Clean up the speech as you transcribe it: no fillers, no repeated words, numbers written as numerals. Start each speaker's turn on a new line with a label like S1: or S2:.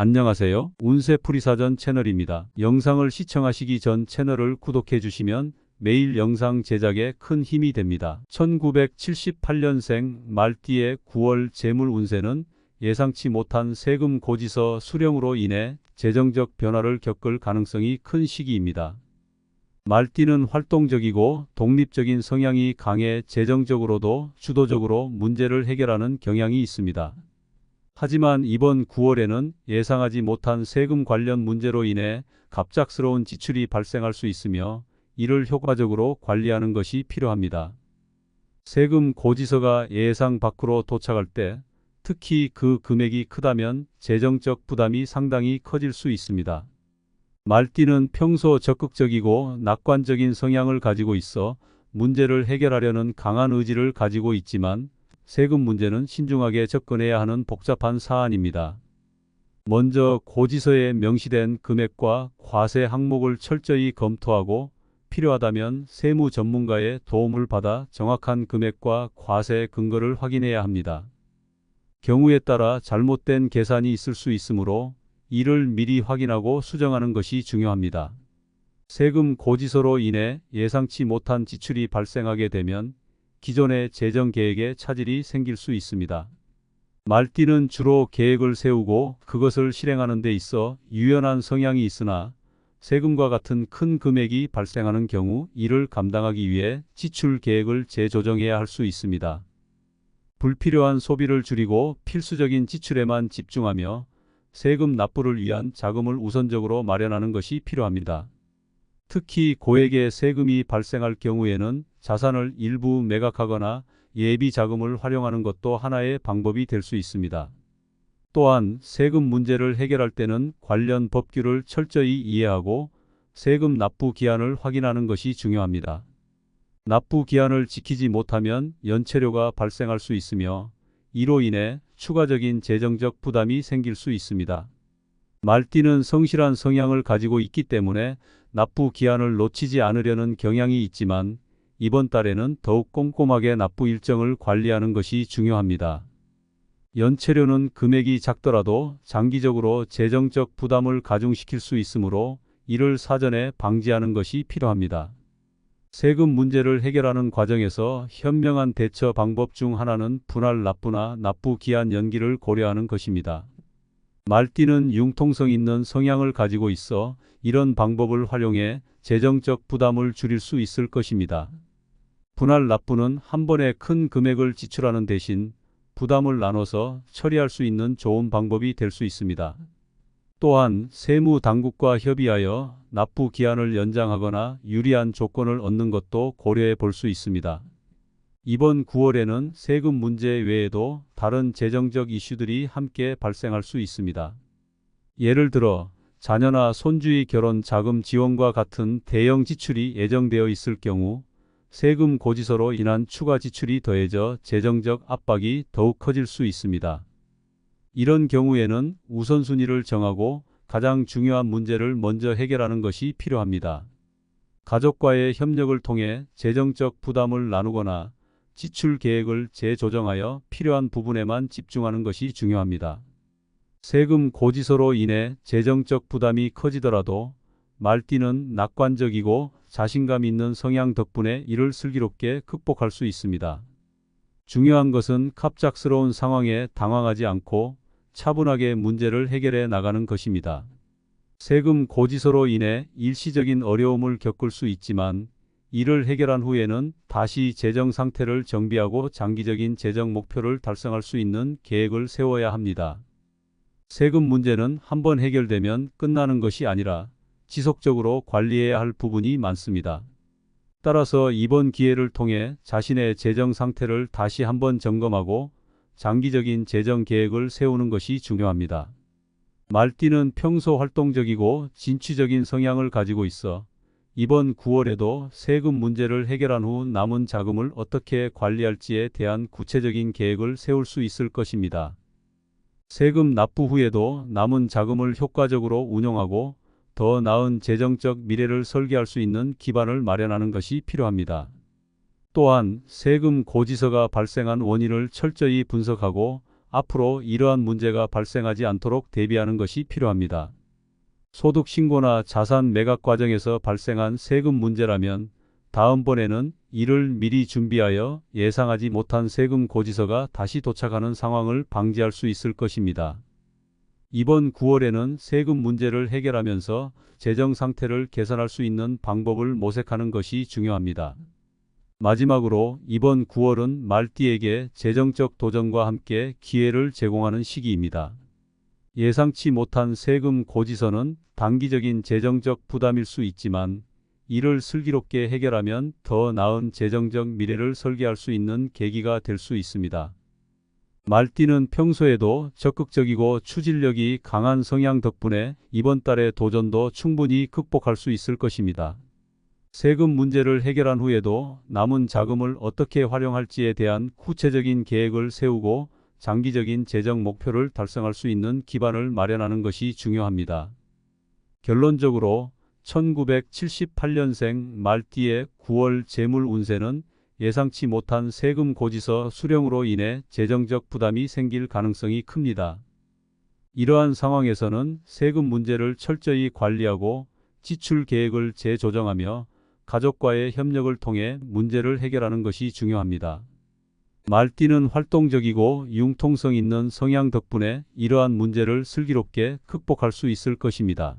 S1: 안녕하세요. 운세풀이사전 채널입니다. 영상을 시청하시기 전 채널을 구독해 주시면 매일 영상 제작에 큰 힘이 됩니다. 1978년생 말띠의 9월 재물 운세는 예상치 못한 세금 고지서 수령으로 인해 재정적 변화를 겪을 가능성이 큰 시기입니다. 말띠는 활동적이고 독립적인 성향이 강해 재정적으로도 주도적으로 문제를 해결하는 경향이 있습니다. 하지만 이번 9월에는 예상하지 못한 세금 관련 문제로 인해 갑작스러운 지출이 발생할 수 있으며 이를 효과적으로 관리하는 것이 필요합니다. 세금 고지서가 예상 밖으로 도착할 때 특히 그 금액이 크다면 재정적 부담이 상당히 커질 수 있습니다. 말띠는 평소 적극적이고 낙관적인 성향을 가지고 있어 문제를 해결하려는 강한 의지를 가지고 있지만 세금 문제는 신중하게 접근해야 하는 복잡한 사안입니다. 먼저 고지서에 명시된 금액과 과세 항목을 철저히 검토하고 필요하다면 세무 전문가의 도움을 받아 정확한 금액과 과세 근거를 확인해야 합니다. 경우에 따라 잘못된 계산이 있을 수 있으므로 이를 미리 확인하고 수정하는 것이 중요합니다. 세금 고지서로 인해 예상치 못한 지출이 발생하게 되면 기존의 재정 계획에 차질이 생길 수 있습니다. 말띠는 주로 계획을 세우고 그것을 실행하는 데 있어 유연한 성향이 있으나 세금과 같은 큰 금액이 발생하는 경우 이를 감당하기 위해 지출 계획을 재조정해야 할 수 있습니다. 불필요한 소비를 줄이고 필수적인 지출에만 집중하며 세금 납부를 위한 자금을 우선적으로 마련하는 것이 필요합니다. 특히 고액의 세금이 발생할 경우에는 자산을 일부 매각하거나 예비 자금을 활용하는 것도 하나의 방법이 될 수 있습니다. 또한 세금 문제를 해결할 때는 관련 법규를 철저히 이해하고 세금 납부 기한을 확인하는 것이 중요합니다. 납부 기한을 지키지 못하면 연체료가 발생할 수 있으며 이로 인해 추가적인 재정적 부담이 생길 수 있습니다. 말띠는 성실한 성향을 가지고 있기 때문에 납부 기한을 놓치지 않으려는 경향이 있지만 이번 달에는 더욱 꼼꼼하게 납부 일정을 관리하는 것이 중요합니다. 연체료는 금액이 작더라도 장기적으로 재정적 부담을 가중시킬 수 있으므로 이를 사전에 방지하는 것이 필요합니다. 세금 문제를 해결하는 과정에서 현명한 대처 방법 중 하나는 분할 납부나 납부 기한 연기를 고려하는 것입니다. 말띠는 융통성 있는 성향을 가지고 있어 이런 방법을 활용해 재정적 부담을 줄일 수 있을 것입니다. 분할 납부는 한 번에 큰 금액을 지출하는 대신 부담을 나눠서 처리할 수 있는 좋은 방법이 될 수 있습니다. 또한 세무 당국과 협의하여 납부 기한을 연장하거나 유리한 조건을 얻는 것도 고려해 볼 수 있습니다. 이번 9월에는 세금 문제 외에도 다른 재정적 이슈들이 함께 발생할 수 있습니다. 예를 들어 자녀나 손주의 결혼 자금 지원과 같은 대형 지출이 예정되어 있을 경우 세금 고지서로 인한 추가 지출이 더해져 재정적 압박이 더욱 커질 수 있습니다. 이런 경우에는 우선순위를 정하고 가장 중요한 문제를 먼저 해결하는 것이 필요합니다. 가족과의 협력을 통해 재정적 부담을 나누거나 지출 계획을 재조정하여 필요한 부분에만 집중하는 것이 중요합니다. 세금 고지서로 인해 재정적 부담이 커지더라도 말띠는 낙관적이고 자신감 있는 성향 덕분에 이를 슬기롭게 극복할 수 있습니다. 중요한 것은 갑작스러운 상황에 당황하지 않고 차분하게 문제를 해결해 나가는 것입니다. 세금 고지서로 인해 일시적인 어려움을 겪을 수 있지만 이를 해결한 후에는 다시 재정 상태를 정비하고 장기적인 재정 목표를 달성할 수 있는 계획을 세워야 합니다. 세금 문제는 한번 해결되면 끝나는 것이 아니라 지속적으로 관리해야 할 부분이 많습니다. 따라서 이번 기회를 통해 자신의 재정 상태를 다시 한번 점검하고 장기적인 재정 계획을 세우는 것이 중요합니다. 말띠는 평소 활동적이고 진취적인 성향을 가지고 있어 이번 9월에도 세금 문제를 해결한 후 남은 자금을 어떻게 관리할지에 대한 구체적인 계획을 세울 수 있을 것입니다. 세금 납부 후에도 남은 자금을 효과적으로 운용하고 더 나은 재정적 미래를 설계할 수 있는 기반을 마련하는 것이 필요합니다. 또한 세금 고지서가 발생한 원인을 철저히 분석하고 앞으로 이러한 문제가 발생하지 않도록 대비하는 것이 필요합니다. 소득 신고나 자산 매각 과정에서 발생한 세금 문제라면 다음번에는 이를 미리 준비하여 예상하지 못한 세금 고지서가 다시 도착하는 상황을 방지할 수 있을 것입니다. 이번 9월에는 세금 문제를 해결하면서 재정 상태를 개선할 수 있는 방법을 모색하는 것이 중요합니다. 마지막으로 이번 9월은 말띠에게 재정적 도전과 함께 기회를 제공하는 시기입니다. 예상치 못한 세금 고지서는 단기적인 재정적 부담일 수 있지만 이를 슬기롭게 해결하면 더 나은 재정적 미래를 설계할 수 있는 계기가 될 수 있습니다. 말띠는 평소에도 적극적이고 추진력이 강한 성향 덕분에 이번 달의 도전도 충분히 극복할 수 있을 것입니다. 세금 문제를 해결한 후에도 남은 자금을 어떻게 활용할지에 대한 구체적인 계획을 세우고 장기적인 재정 목표를 달성할 수 있는 기반을 마련하는 것이 중요합니다. 결론적으로 1978년생 말띠의 9월 재물 운세는 예상치 못한 세금 고지서 수령으로 인해 재정적 부담이 생길 가능성이 큽니다. 이러한 상황에서는 세금 문제를 철저히 관리하고 지출 계획을 재조정하며 가족과의 협력을 통해 문제를 해결하는 것이 중요합니다. 말띠는 활동적이고 융통성 있는 성향 덕분에 이러한 문제를 슬기롭게 극복할 수 있을 것입니다.